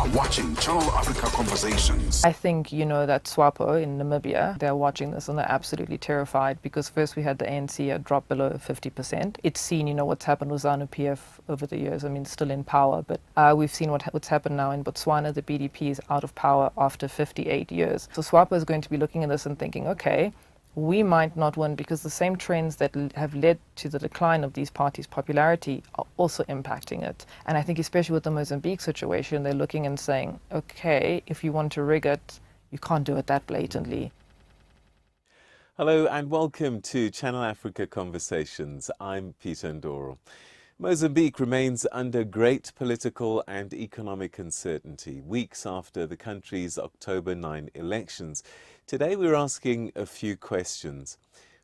are watching Channel Africa Conversations. I think you know that SWAPO in Namibia, they're watching this and they're absolutely terrified because first we had the ANC drop below 50%. It's seen, you know, what's happened with ZANU-PF over the years. I mean, still in power, but we've seen what's happened now in Botswana. The BDP is out of power after 58 years. So SWAPO is going to be looking at this and thinking, okay, we might not win because the same trends that have led to the decline of these parties' popularity are also impacting it. And I think especially with the Mozambique situation, they're looking and saying, okay, if you want to rig it, you can't do it that blatantly. Hello and welcome to Channel Africa Conversations. I'm Peter Ndoro. Mozambique remains under great political and economic uncertainty, weeks after the country's October 9 elections. Today we're asking a few questions.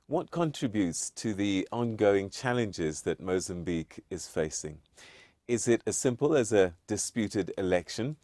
What contributes to the ongoing challenges that Mozambique is facing? Is it as simple as a disputed election?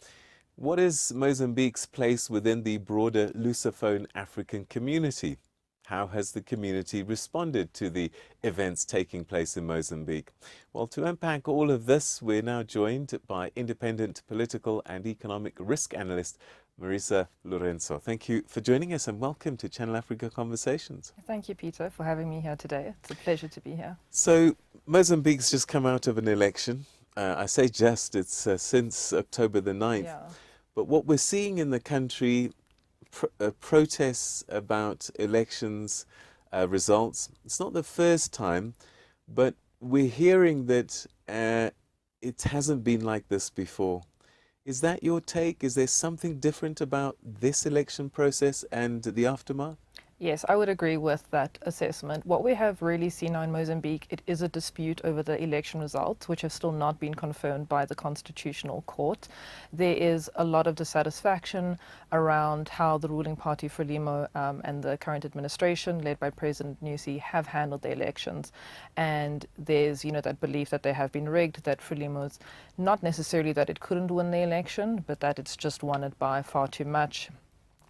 What is Mozambique's place within the broader Lusophone African community? How has the community responded to the events taking place in Mozambique? Well, to unpack all of this, we're now joined by independent political and economic risk analyst Marisa Lourenço. Thank you for joining us and welcome to Channel Africa Conversations. Thank you, Peter, for having me here today. It's a pleasure to be here. So, Mozambique's just come out of an election. I say just, it's since October the 9th. Yeah. But what we're seeing in the country, protests about elections results. It's not the first time, but we're hearing that it hasn't been like this before. Is that your take? Is there something different about this election process and the aftermath? Yes, I would agree with that assessment. What we have really seen now in Mozambique, it is a dispute over the election results, which have still not been confirmed by the Constitutional Court. There is a lot of dissatisfaction around how the ruling party Frelimo and the current administration, led by President Nyusi, have handled the elections. And there's, you know, that belief that they have been rigged, that Frelimo's not necessarily that it couldn't win the election, but that it's just won it by far too much,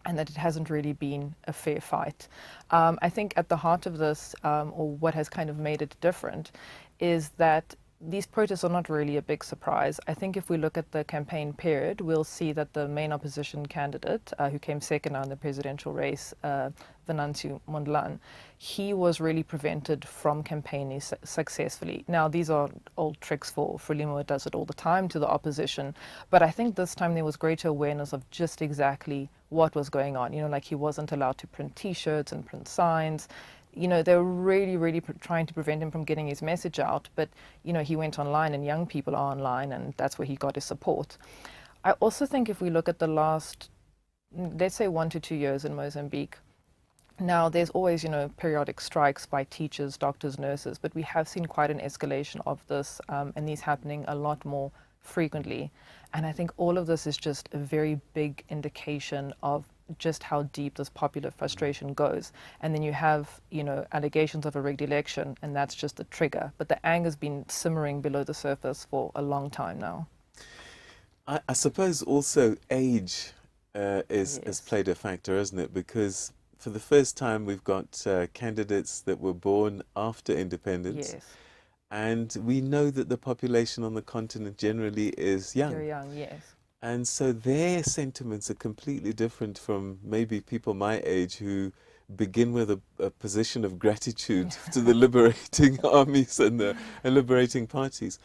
and that it hasn't really been a fair fight. I think at the heart of this, or what has kind of made it different, is that these protests are not really a big surprise. I think if we look at the campaign period, we'll see that the main opposition candidate, who came second now in the presidential race, Venancio Mondlane, he was really prevented from campaigning successfully. Now, these are old tricks for Frelimo. It does it all the time to the opposition. But I think this time there was greater awareness of just exactly what was going on. You know, like he wasn't allowed to print T-shirts and print signs. You know, they were really trying to prevent him from getting his message out. But, you know, he went online and young people are online and that's where he got his support. I also think if we look at the last, let's say 1 to 2 years in Mozambique, now there's always, you know, periodic strikes by teachers, doctors, nurses, but we have seen quite an escalation of this and these happening a lot more frequently. And I think all of this is just a very big indication of just how deep this popular frustration goes. And then you have, you know, allegations of a rigged election, and that's just the trigger. But the anger's been simmering below the surface for a long time now. I suppose also age has played a factor, hasn't it? Because for the first time we've got candidates that were born after independence. Yes. And we know that the population on the continent generally is young. Very young, yes. And so their sentiments are completely different from maybe people my age who begin with a position of gratitude to the liberating armies and the liberating parties.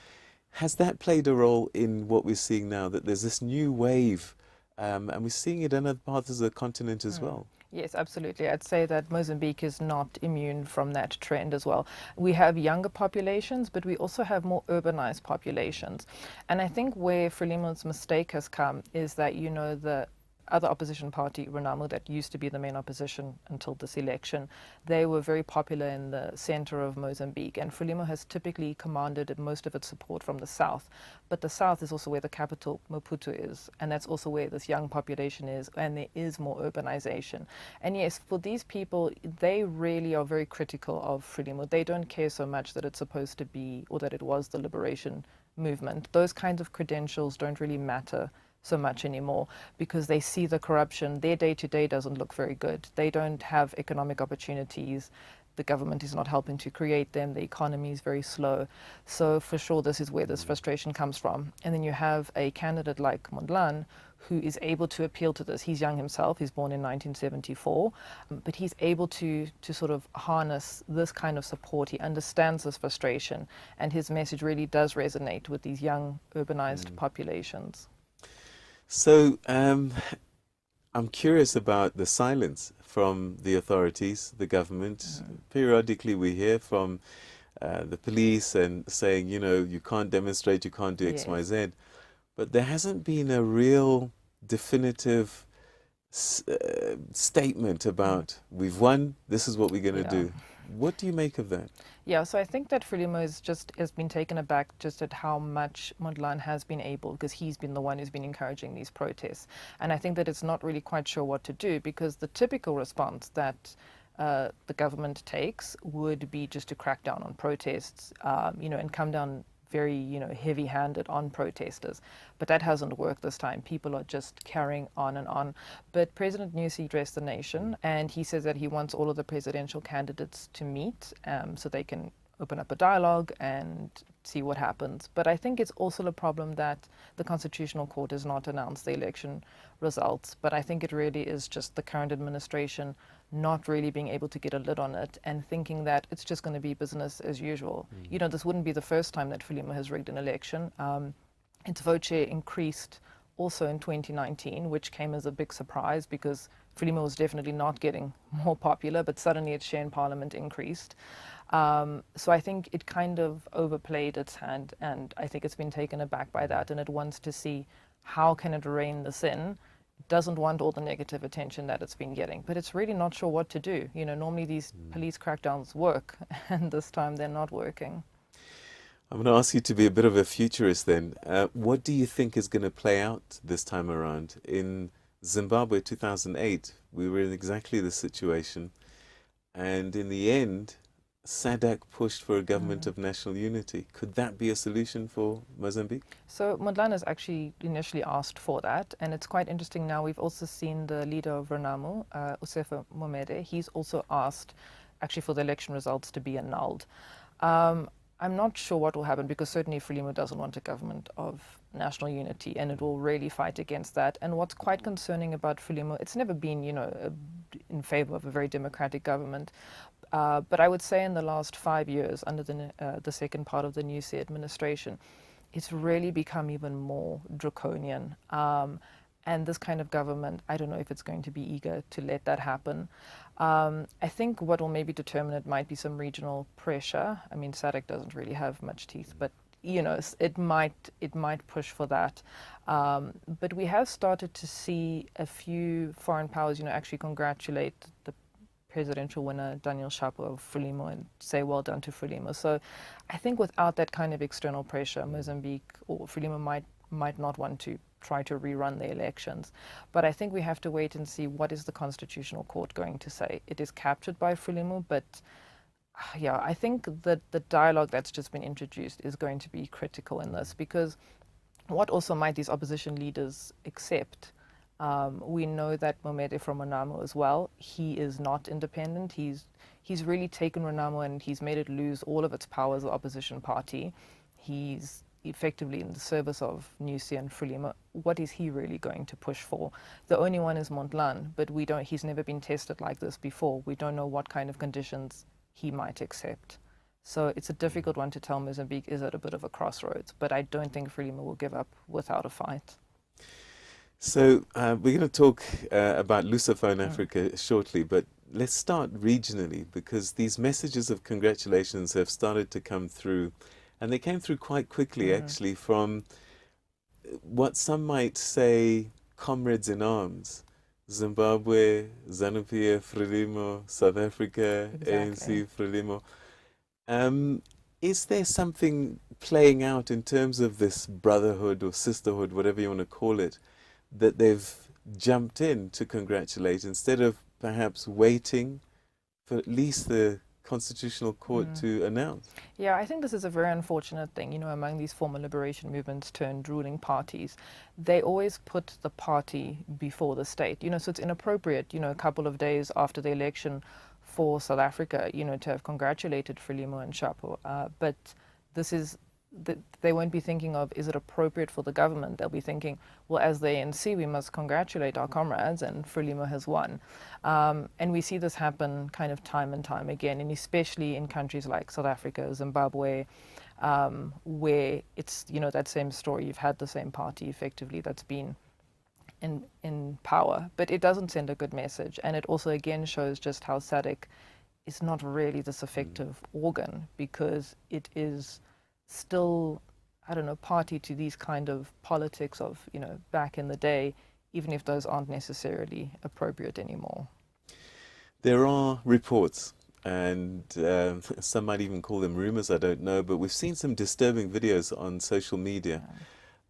Has that played a role in what we're seeing now, that there's this new wave, and we're seeing it in other parts of the continent as well? Yes, absolutely. I'd say that Mozambique is not immune from that trend as well. We have younger populations, but we also have more urbanized populations. And I think where Frelimo's mistake has come is that, you know, the other opposition party, Renamo, that used to be the main opposition until this election, they were very popular in the center of Mozambique. And Frelimo has typically commanded most of its support from the south. But the south is also where the capital, Maputo, is. And that's also where this young population is. And there is more urbanization. And yes, for these people, they really are very critical of Frelimo. They don't care so much that it's supposed to be, or that it was the liberation movement. Those kinds of credentials don't really matter so much anymore because they see the corruption. Their day-to-day doesn't look very good. They don't have economic opportunities. the government is not helping to create them, the economy is very slow. So for sure, this is where this frustration comes from. And then you have a candidate like Mondlane, who is able to appeal to this. He's young himself, he's born in 1974, but he's able to sort of harness this kind of support. He understands this frustration, and his message really does resonate with these young urbanized populations. So I'm curious about the silence from the authorities, the government. Periodically we hear from the police and saying, you know, you can't demonstrate, you can't do X, Y, Z. But there hasn't been a real definitive statement about we've won, this is what we're going to do. What do you make of that? Yeah, so I think that Frelimo has been taken aback just at how much Mondlane has been able, because he's been the one who's been encouraging these protests. And I think that it's not really quite sure what to do, because the typical response that the government takes would be just to crack down on protests, you know, and come down very, you know, heavy-handed on protesters. But that hasn't worked this time. People are just carrying on and on. But President Nyusi addressed the nation, and he says that he wants all of the presidential candidates to meet so they can open up a dialogue and see what happens. But I think it's also a problem that the Constitutional Court has not announced the election results. But I think it really is just the current administration not really being able to get a lid on it and thinking that it's just going to be business as usual. You know, this wouldn't be the first time that Frelimo has rigged an election. Its vote share increased also in 2019, which came as a big surprise because Frelimo was definitely not getting more popular, but suddenly its share in parliament increased. So I think it kind of overplayed its hand, and I think it's been taken aback by that, and it wants to see how can it rein this in. It doesn't want all the negative attention that it's been getting, but it's really not sure what to do. You know, normally these police crackdowns work, and this time they're not working. I'm going to ask you to be a bit of a futurist then. What do you think is going to play out this time around? In Zimbabwe 2008, we were in exactly this situation, and in the end, SADC pushed for a government of national unity. Could that be a solution for Mozambique? So Mondlane has actually initially asked for that, and it's quite interesting now. We've also seen the leader of Renamo, Usefa Momede. He's also asked actually for the election results to be annulled. I'm not sure what will happen, because certainly Frelimo doesn't want a government of national unity, and it will really fight against that. And what's quite concerning about Frelimo, it's never been, you know, in favor of a very democratic government. But I would say in the last 5 years, under the second part of the Nyusi administration, it's really become even more draconian. And this kind of government, I don't know if it's going to be eager to let that happen. I think what will maybe determine it might be some regional pressure. I mean, SADC doesn't really have much teeth, but you know, it might push for that. But we have started to see a few foreign powers, you know, actually congratulate the presidential winner Daniel Shapo of Frelimo and say well done to Frelimo. So I think without that kind of external pressure, Mozambique or Frelimo might not want to try to rerun the elections. But I think we have to wait and see what is the Constitutional Court going to say. It is captured by Frelimo, but yeah, I think that the dialogue that's just been introduced is going to be critical in this, because what also might these opposition leaders accept? We know that Momede from Renamo as well, he is not independent. He's really taken Renamo and he's made it lose all of its power as an opposition party. He's effectively in the service of Nyusi and Frelimo. What is he really going to push for? The only one is Mondlane, but he's never been tested like this before. We don't know what kind of conditions he might accept. So it's a difficult one to tell. Mozambique is at a bit of a crossroads, but I don't think Frelimo will give up without a fight. So we're going to talk about Lusophone Africa shortly, but let's start regionally, because these messages of congratulations have started to come through, and they came through quite quickly actually, from what some might say comrades in arms. Zimbabwe, ZANU-PF, Frelimo, South Africa, ANC, Frelimo. Is there something playing out in terms of this brotherhood or sisterhood, whatever you want to call it, that they've jumped in to congratulate instead of perhaps waiting for at least the Constitutional Court to announce? Yeah, I think this is a very unfortunate thing, you know, among these former liberation movements turned ruling parties. They always put the party before the state, you know, so it's inappropriate, you know, a couple of days after the election for South Africa, to have congratulated Frelimo and Chapo. But this is, they won't be thinking of, is it appropriate for the government? They'll be thinking, well, as the ANC, we must congratulate our comrades, and Frelimo has won. And we see this happen kind of time and time again, and especially in countries like South Africa, Zimbabwe, where it's, that same story. You've had the same party effectively that's been in power, but it doesn't send a good message. And it also again shows just how SADC is not really this effective organ, because it is still, I don't know, party to these kind of politics of, back in the day, even if those aren't necessarily appropriate anymore. There are reports, and some might even call them rumors, I don't know, but we've seen some disturbing videos on social media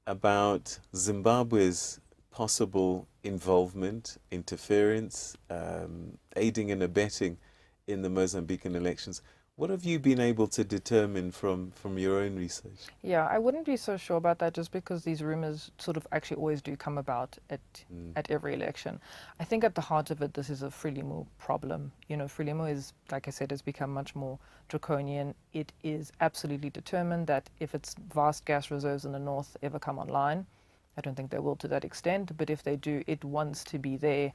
about Zimbabwe's possible involvement, interference, aiding and abetting in the Mozambican elections. What have you been able to determine from your own research? Yeah, I wouldn't be so sure about that, just because these rumors sort of actually always do come about at every election. I think at the heart of it, this is a Frelimo problem. Frelimo is, like I said, has become much more draconian. It is absolutely determined that if its vast gas reserves in the north ever come online, I don't think they will to that extent, but if they do, it wants to be there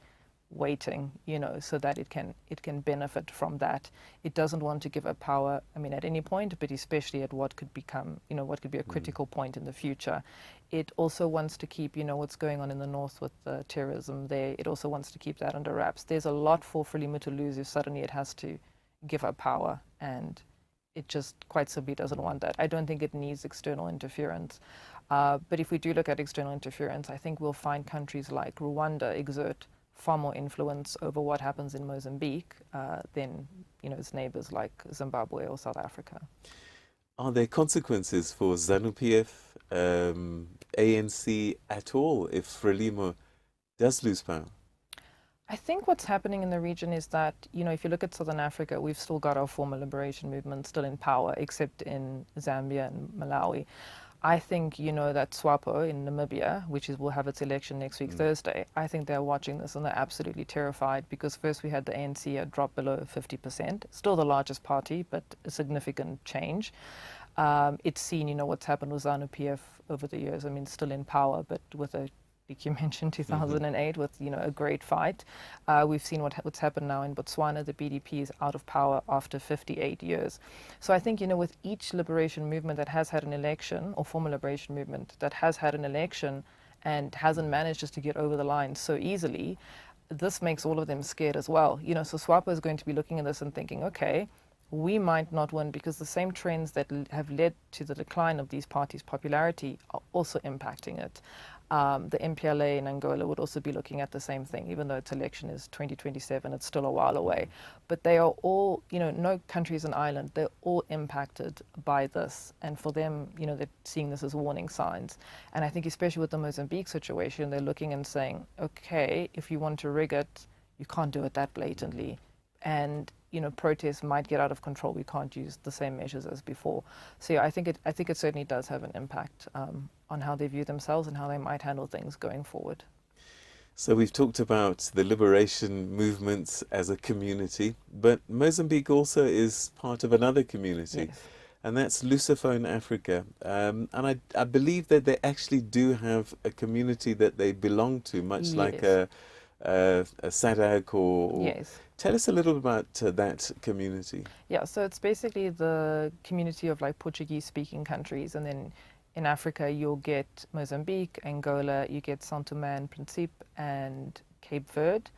waiting, so that it can benefit from that. It doesn't want to give up power, at any point, but especially at what could become, what could be a critical point in the future. It also wants to keep, what's going on in the north with the terrorism there. It also wants to keep that under wraps. There's a lot for Frelimo to lose if suddenly it has to give up power, and it just quite simply doesn't want that. I don't think it needs external interference. But if we do look at external interference, I think we'll find countries like Rwanda exert far more influence over what happens in Mozambique than its neighbors like Zimbabwe or South Africa. Are there consequences for ZANU-PF, ANC at all if Frelimo does lose power? I think what's happening in the region is that, if you look at Southern Africa, we've still got our former liberation movement still in power, except in Zambia and Malawi. I think, that SWAPO in Namibia, will have its election next week, Thursday, I think they're watching this and they're absolutely terrified, because first we had the ANC drop below 50%, still the largest party, but a significant change. It's seen, what's happened with ZANU-PF over the years. Still in power, but with a, like you mentioned, 2008 with, a great fight. We've seen what's happened now in Botswana. The BDP is out of power after 58 years. So I think, with each liberation movement that has had an election, or former liberation movement that has had an election and hasn't managed just to get over the line so easily, this makes all of them scared as well. So SWAPO is going to be looking at this and thinking, okay, we might not win, because the same trends that have led to the decline of these parties' popularity are also impacting it. The MPLA in Angola would also be looking at the same thing, even though its election is 2027, it's still a while away. But they are all, no country is an island, they're all impacted by this. And for them, they're seeing this as warning signs. And I think especially with the Mozambique situation, they're looking and saying, okay, if you want to rig it, you can't do it that blatantly. And protests might get out of control. We can't use the same measures as before. So yeah, I think it certainly does have an impact on how they view themselves and how they might handle things going forward. So we've talked about the liberation movements as a community, but Mozambique also is part of another community, Yes. and that's Lusophone Africa. And I believe that they actually do have a community that they belong to, much like a SADC or Yes. Tell us a little about that community. Yeah, so it's basically the community of like Portuguese-speaking countries, and then in Africa you'll get Mozambique, Angola, you get São Tomé and Príncipe, and Cape Verde,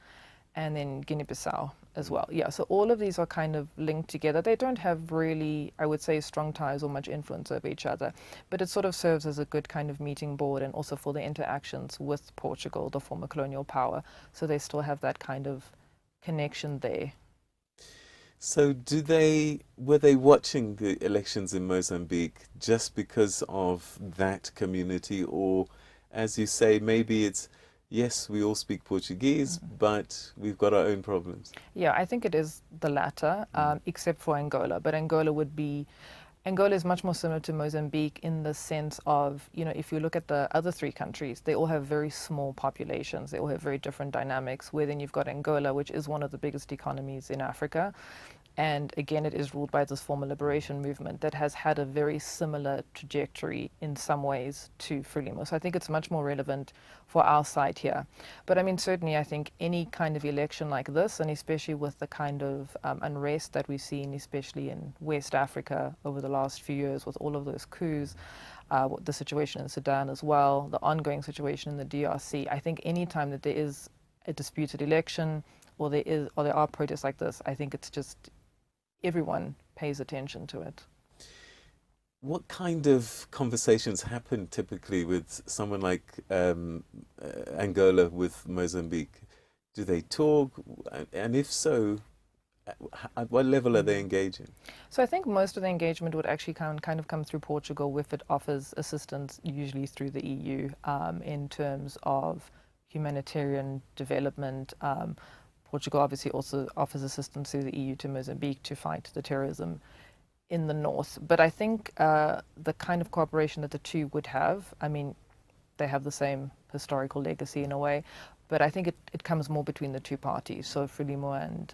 and then Guinea-Bissau as well. Yeah, so all of these are kind of linked together. They don't have really, I would say, strong ties or much influence over each other, but it sort of serves as a good kind of meeting board, and also for the interactions with Portugal, the former colonial power. So they still have that kind of connection there. So were they watching the elections in Mozambique just because of that community, or as you say, maybe it's, yes, we all speak Portuguese, but we've got our own problems? Yeah, I think it is the latter, except for Angola. But Angola would be, Angola is much more similar to Mozambique in the sense of, if you look at the other three countries, they all have very small populations. They all have very different dynamics, where then you've got Angola, which is one of the biggest economies in Africa. And again, it is ruled by this former liberation movement that has had a very similar trajectory in some ways to Frelimo. So I think it's much more relevant for our side here. But I mean, certainly, I think any kind of election like this, and especially with the kind of unrest that we've seen, especially in West Africa over the last few years with all of those coups, the situation in Sudan as well, the ongoing situation in the DRC, I think any time that there is a disputed election or there are protests like this, I think it's just everyone pays attention to it. What kind of conversations happen typically with someone like Angola with Mozambique? Do they talk? And if so, at what level are they engaging? So I think most of the engagement would actually kind of come through Portugal, if it offers assistance, usually through the EU, in terms of humanitarian development. Portugal obviously also offers assistance through the EU to Mozambique to fight the terrorism in the north. But I think the kind of cooperation that the two would have, I mean, they have the same historical legacy in a way, but I think it comes more between the two parties. So Frelimo and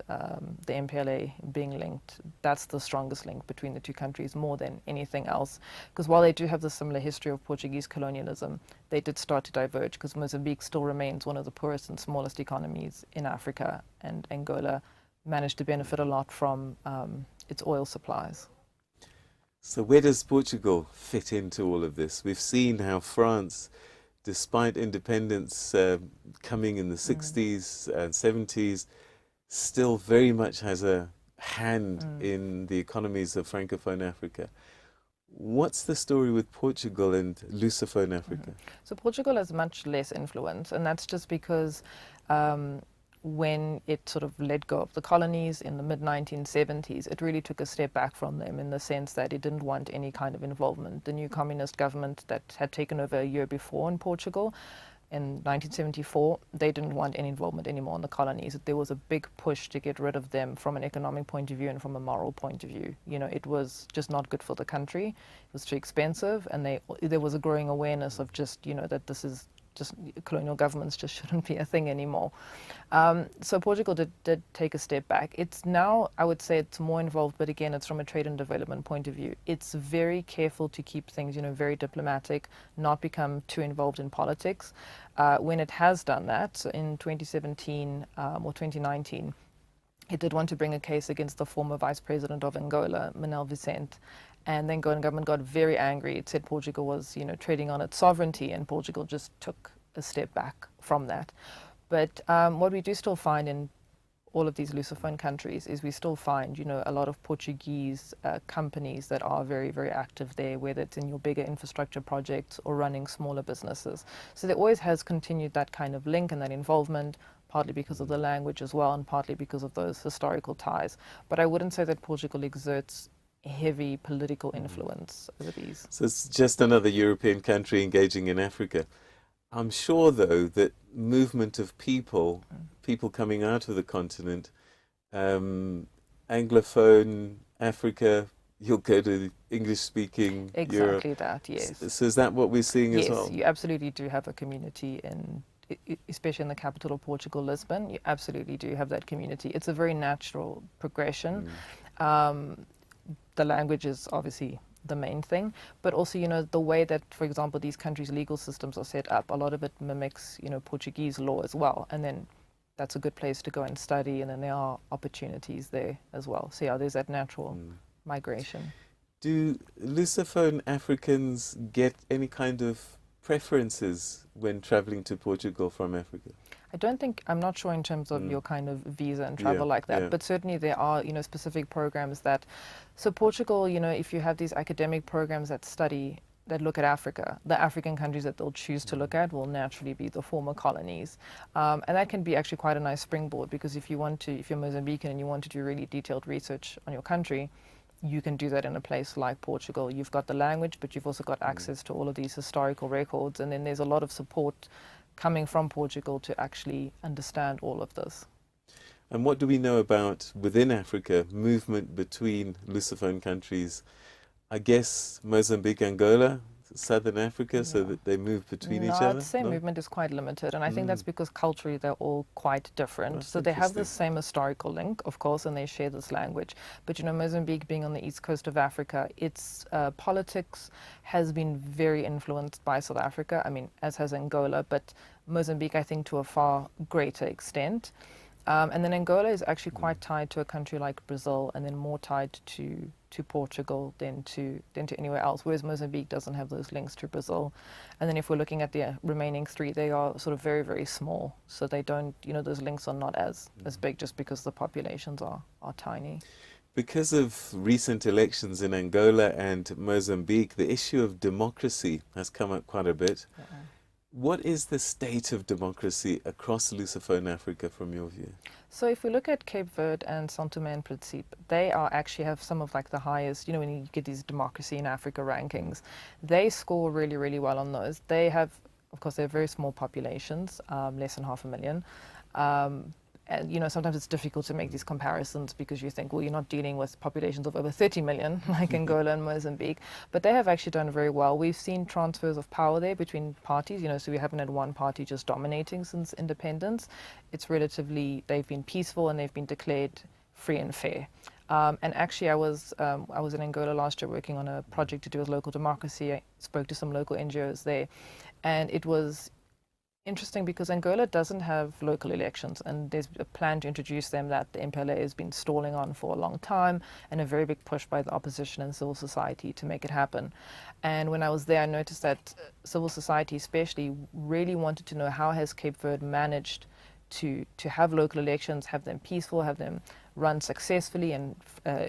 the MPLA being linked, that's the strongest link between the two countries more than anything else. Because while they do have the similar history of Portuguese colonialism, they did start to diverge, because Mozambique still remains one of the poorest and smallest economies in Africa, and Angola managed to benefit a lot from its oil supplies. So where does Portugal fit into all of this? We've seen how France, despite independence coming in the 60s and 70s, still very much has a hand in the economies of Francophone Africa. What's the story with Portugal and Lusophone Africa? So Portugal has much less influence, and that's just because when it sort of let go of the colonies in the mid-1970s, it really took a step back from them, in the sense that it didn't want any kind of involvement. The new communist government that had taken over a year before in Portugal, in 1974, they didn't want any involvement anymore in the colonies. There was a big push to get rid of them from an economic point of view and from a moral point of view. It was just not good for the country. It was too expensive, and there was a growing awareness of just, that this is just, colonial governments just shouldn't be a thing anymore. So Portugal did take a step back. It's now, I would say, it's more involved, but again, it's from a trade and development point of view. It's very careful to keep things, very diplomatic, not become too involved in politics. When it has done that, so in 2017 or 2019, it did want to bring a case against the former vice president of Angola, Manuel Vicente. And then Angolan government got very angry. It said Portugal was, treading on its sovereignty, and Portugal just took a step back from that. But what we do still find in all of these Lusophone countries is we still find, a lot of Portuguese companies that are very, very active there, whether it's in your bigger infrastructure projects or running smaller businesses. So there always has continued that kind of link and that involvement, partly because of the language as well, and partly because of those historical ties. But I wouldn't say that Portugal exerts heavy political influence over these. So it's just another European country engaging in Africa. I'm sure, though, that movement of people coming out of the continent, Anglophone Africa, you'll go to English-speaking Europe. Exactly that, yes. So is that what we're seeing as well? Yes, you absolutely do have a community especially in the capital of Portugal, Lisbon. You absolutely do have that community. It's a very natural progression. The language is obviously the main thing, but also, the way that, for example, these countries' legal systems are set up, a lot of it mimics, Portuguese law as well. And then that's a good place to go and study, and then there are opportunities there as well. So yeah, there's that natural migration. Do Lusophone Africans get any kind of preferences when traveling to Portugal from Africa? I'm not sure in terms of your kind of visa and travel like that, but certainly there are, specific programs so Portugal, if you have these academic programs that look at Africa, the African countries that they'll choose to look at will naturally be the former colonies. And that can be actually quite a nice springboard, because if you're Mozambican and you want to do really detailed research on your country, you can do that in a place like Portugal. You've got the language, but you've also got access to all of these historical records, and then there's a lot of support coming from Portugal to actually understand all of this. And what do we know about, within Africa, movement between Lusophone countries? I guess Mozambique, Angola, Southern Africa, so that they move between each No, other? I'd say movement is quite limited, and I think that's because culturally they're all quite different. That's So they have the interesting. same historical link, of course, and they share this language. But you know, Mozambique being on the east coast of Africa, its politics has been very influenced by South Africa. I mean, as has Angola, but Mozambique, I think, to a far greater extent. And then Angola is actually quite tied to a country like Brazil, and then more tied to Portugal than to anywhere else. Whereas Mozambique doesn't have those links to Brazil. And then if we're looking at the remaining three, they are sort of very, very small. So they don't, you know, those links are not as big just because the populations are tiny. Because of recent elections in Angola and Mozambique, the issue of democracy has come up quite a bit. What is the state of democracy across Lusophone Africa from your view? So if we look at Cape Verde and São Tomé and Príncipe, they are actually have some of like the highest, you know, when you get these democracy in Africa rankings, they score really, really well on those. They have, of course, they're very small populations, less than 500,000. And, you know, sometimes it's difficult to make these comparisons because you think, well, you're not dealing with populations of over 30 million like Angola and Mozambique. But they have actually done very well. We've seen transfers of power there between parties, you know, so we haven't had one party just dominating since independence. It's relatively, they've been peaceful and they've been declared free and fair. And actually, I was in Angola last year working on a project to do with local democracy. I spoke to some local NGOs there. And it was interesting because Angola doesn't have local elections, and there's a plan to introduce them that the MPLA has been stalling on for a long time, and a very big push by the opposition and civil society to make it happen. And when I was there, I noticed that civil society especially really wanted to know how has Cape Verde managed to have local elections, have them peaceful, have them run successfully and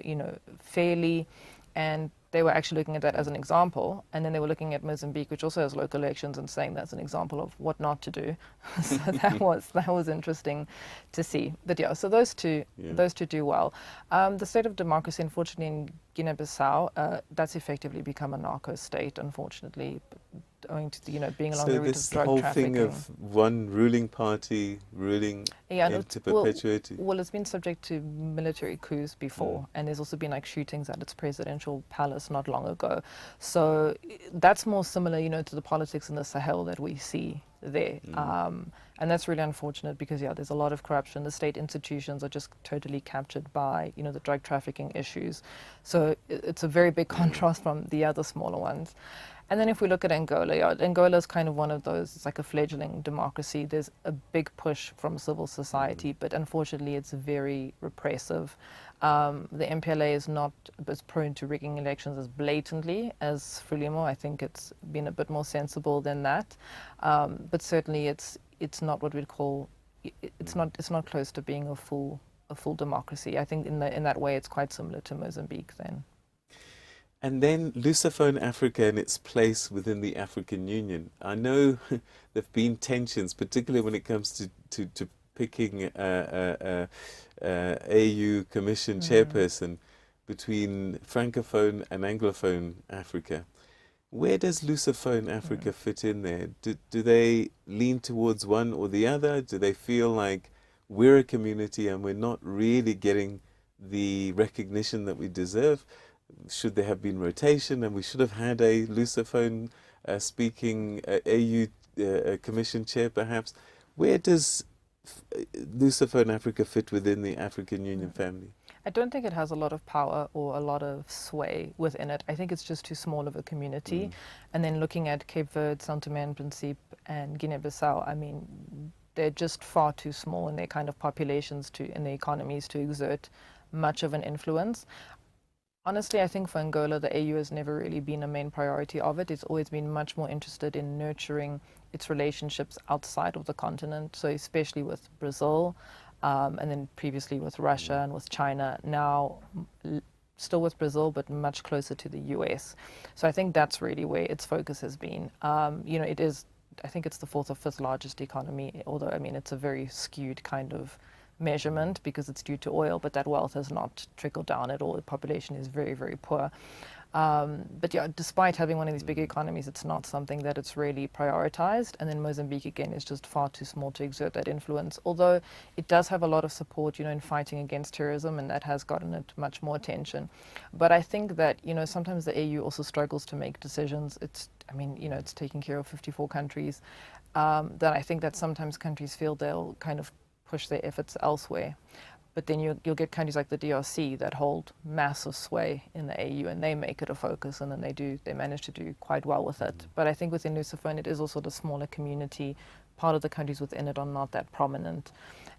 you know, fairly. And they were actually looking at that as an example, and then they were looking at Mozambique, which also has local elections, and saying that's an example of what not to do. So that was interesting to see. But yeah, so those two do well. The state of democracy, unfortunately, in Guinea-Bissau, that's effectively become a narco state, unfortunately, owing to the, you know, being along the route of drug trafficking. So this whole thing of one ruling party ruling into perpetuity? Well, it's been subject to military coups before, and there's also been like shootings at its presidential palace not long ago. So that's more similar, you know, to the politics in the Sahel that we see there. And that's really unfortunate because, yeah, there's a lot of corruption. The state institutions are just totally captured by, you know, the drug trafficking issues. So it's a very big contrast from the other smaller ones. And then if we look at Angola, yeah, Angola is kind of one of those, it's like a fledgling democracy. There's a big push from civil society, but unfortunately it's very repressive. The MPLA is not as prone to rigging elections as blatantly as Frelimo. I think it's been a bit more sensible than that. But certainly it's not what we'd call, it's not close to being a full democracy. I think in that way it's quite similar to Mozambique then. And then Lusophone Africa and its place within the African Union. I know there have been tensions, particularly when it comes to picking AU Commission chairperson between Francophone and Anglophone Africa. Where does Lusophone Africa fit in there? Do they lean towards one or the other? Do they feel like we're a community and we're not really getting the recognition that we deserve? Should there have been rotation and we should have had a Lusophone speaking AU Commission chair perhaps? Where does Lusophone Africa fit within the African Union family? I don't think it has a lot of power or a lot of sway within it. I think it's just too small of a community. And then looking at Cape Verde, São Tomé and Príncipe and Guinea-Bissau, I mean, they're just far too small in their kind of populations in their economies to exert much of an influence. Honestly, I think for Angola, the AU has never really been a main priority of it. It's always been much more interested in nurturing its relationships outside of the continent, so especially with Brazil, and then previously with Russia and with China. Now, still with Brazil, but much closer to the US. So I think that's really where its focus has been. You know, it is, I think it's the fourth or fifth largest economy, although, I mean, it's a very skewed kind of measurement because it's due to oil, but that wealth has not trickled down at all. The population is very, very poor. But yeah, despite having one of these big economies, it's not something that it's really prioritized. And then Mozambique, again, is just far too small to exert that influence. Although it does have a lot of support, in fighting against terrorism, and that has gotten it much more attention. But I think that, sometimes the AU also struggles to make decisions. It's taking care of 54 countries. Then I think that sometimes countries feel they'll kind of push their efforts elsewhere. But then you'll get countries like the DRC that hold massive sway in the AU, and they make it a focus, and then they manage to do quite well with it. But I think within Lusophone, it is also the smaller community. Part of the countries within it are not that prominent,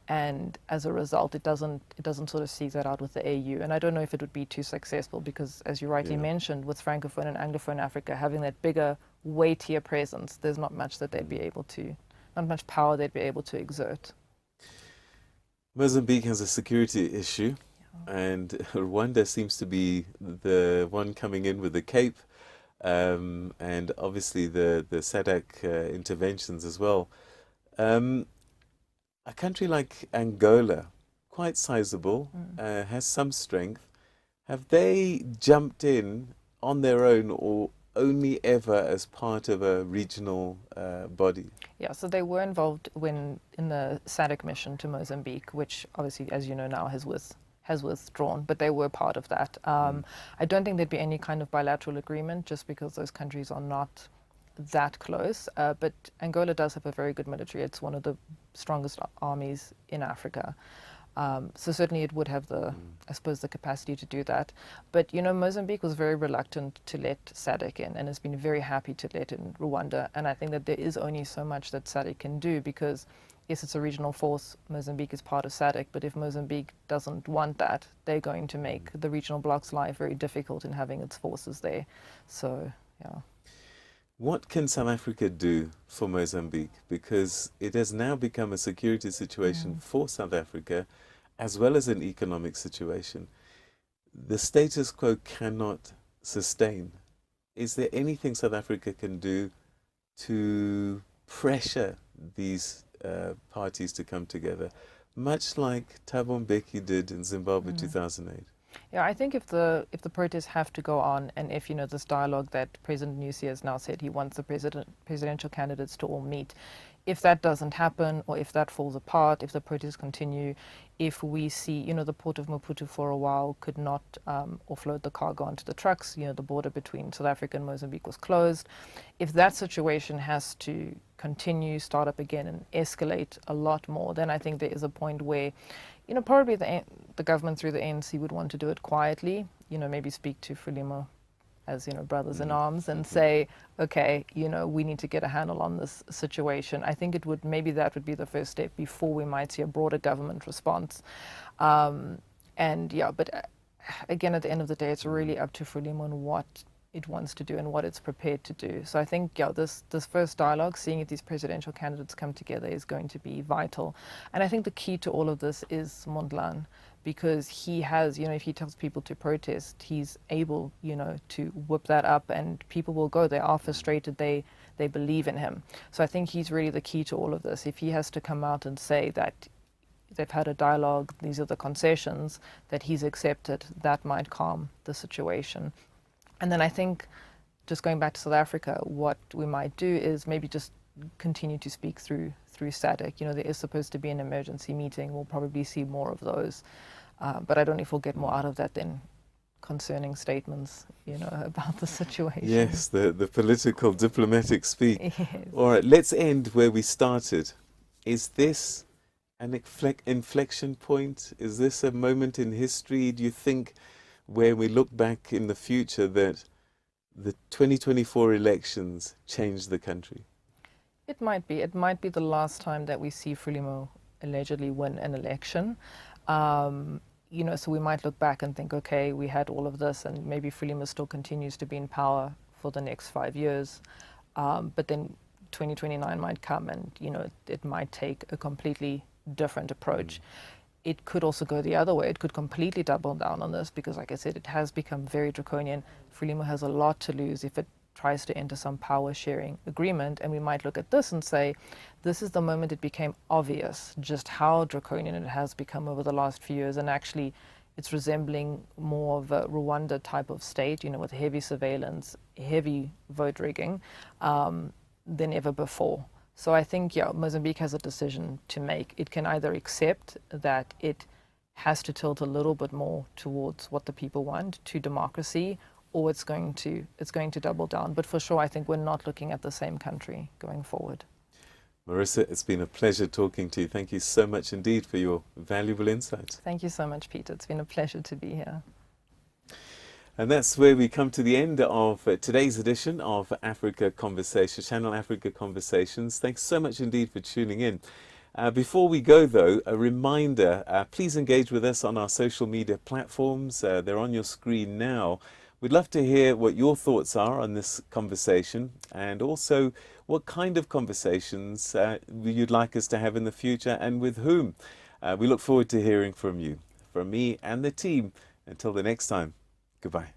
and as a result, it doesn't sort of seek that out with the AU. And I don't know if it would be too successful because, as you rightly mentioned, with Francophone and Anglophone Africa having that bigger, weightier presence, there's not much that they'd be able to, not much power they'd be able to exert. Mozambique has a security issue, and Rwanda seems to be the one coming in with the cape, and obviously the SADC interventions as well. A country like Angola, quite sizable, has some strength. Have they jumped in on their own, or only ever as part of a regional body? Yeah, so they were involved in the SADC mission to Mozambique, which obviously, as you know now, has withdrawn, but they were part of that. I don't think there'd be any kind of bilateral agreement just because those countries are not that close. But Angola does have a very good military. It's one of the strongest armies in Africa. So certainly it would have I suppose, the capacity to do that. But, Mozambique was very reluctant to let SADC in and has been very happy to let in Rwanda. And I think that there is only so much that SADC can do because, yes, it's a regional force. Mozambique is part of SADC. But if Mozambique doesn't want that, they're going to make the regional bloc's life very difficult in having its forces there. So, yeah. What can South Africa do for Mozambique? Because it has now become a security situation for South Africa, as well as an economic situation. The status quo cannot sustain. Is there anything South Africa can do to pressure these parties to come together, much like Thabo Mbeki did in Zimbabwe 2008? Yeah, I think if the protests have to go on, and if this dialogue that President Nyusi has now said he wants the presidential candidates to all meet, if that doesn't happen, or if that falls apart, if the protests continue, if we see the port of Maputo for a while could not offload the cargo onto the trucks, the border between South Africa and Mozambique was closed, if that situation has to continue, start up again, and escalate a lot more, then I think there is a point where probably the government through the ANC would want to do it quietly, maybe speak to Frelimo as, brothers in arms and say, okay, we need to get a handle on this situation. I think maybe that would be the first step before we might see a broader government response. But again, at the end of the day, it's really up to Frelimo and what it wants to do and what it's prepared to do. So I think, this first dialogue, seeing if these presidential candidates come together, is going to be vital. And I think the key to all of this is Mondlane, because he has, if he tells people to protest, he's able, to whip that up, and people will go. They are frustrated. They believe in him. So I think he's really the key to all of this. If he has to come out and say that they've had a dialogue, these are the concessions that he's accepted, that might calm the situation. And then I think, just going back to South Africa, what we might do is maybe just continue to speak through SADC. There is supposed to be an emergency meeting. We'll probably see more of those. But I don't know if we'll get more out of that than concerning statements, about the situation. Yes, the political diplomatic speak. Yes. All right, let's end where we started. Is this an inflection point? Is this a moment in history, do you think, where we look back in the future that the 2024 elections changed the country? It might be. It might be the last time that we see Frelimo allegedly win an election. So we might look back and think, okay, we had all of this, and maybe Frelimo still continues to be in power for the next 5 years. But then 2029 might come, and, it might take a completely different approach. It could also go the other way. It could completely double down on this because, like I said, it has become very draconian. Frelimo has a lot to lose if it tries to enter some power sharing agreement. And we might look at this and say, this is the moment it became obvious just how draconian it has become over the last few years. And actually, It's resembling more of a Rwanda type of state, with heavy surveillance, heavy vote rigging, than ever before. So I think, Mozambique has a decision to make. It can either accept that it has to tilt a little bit more towards what the people want, to democracy, or it's going to double down. But for sure, I think we're not looking at the same country going forward. Marisa, it's been a pleasure talking to you. Thank you so much indeed for your valuable insights. Thank you so much, Peter. It's been a pleasure to be here. And that's where we come to the end of today's edition of Africa Conversations, Channel Africa Conversations. Thanks so much indeed for tuning in. Before we go, though, a reminder, please engage with us on our social media platforms. They're on your screen now. We'd love to hear what your thoughts are on this conversation, and also what kind of conversations you'd like us to have in the future and with whom. We look forward to hearing from you. From me and the team, until the next time, goodbye.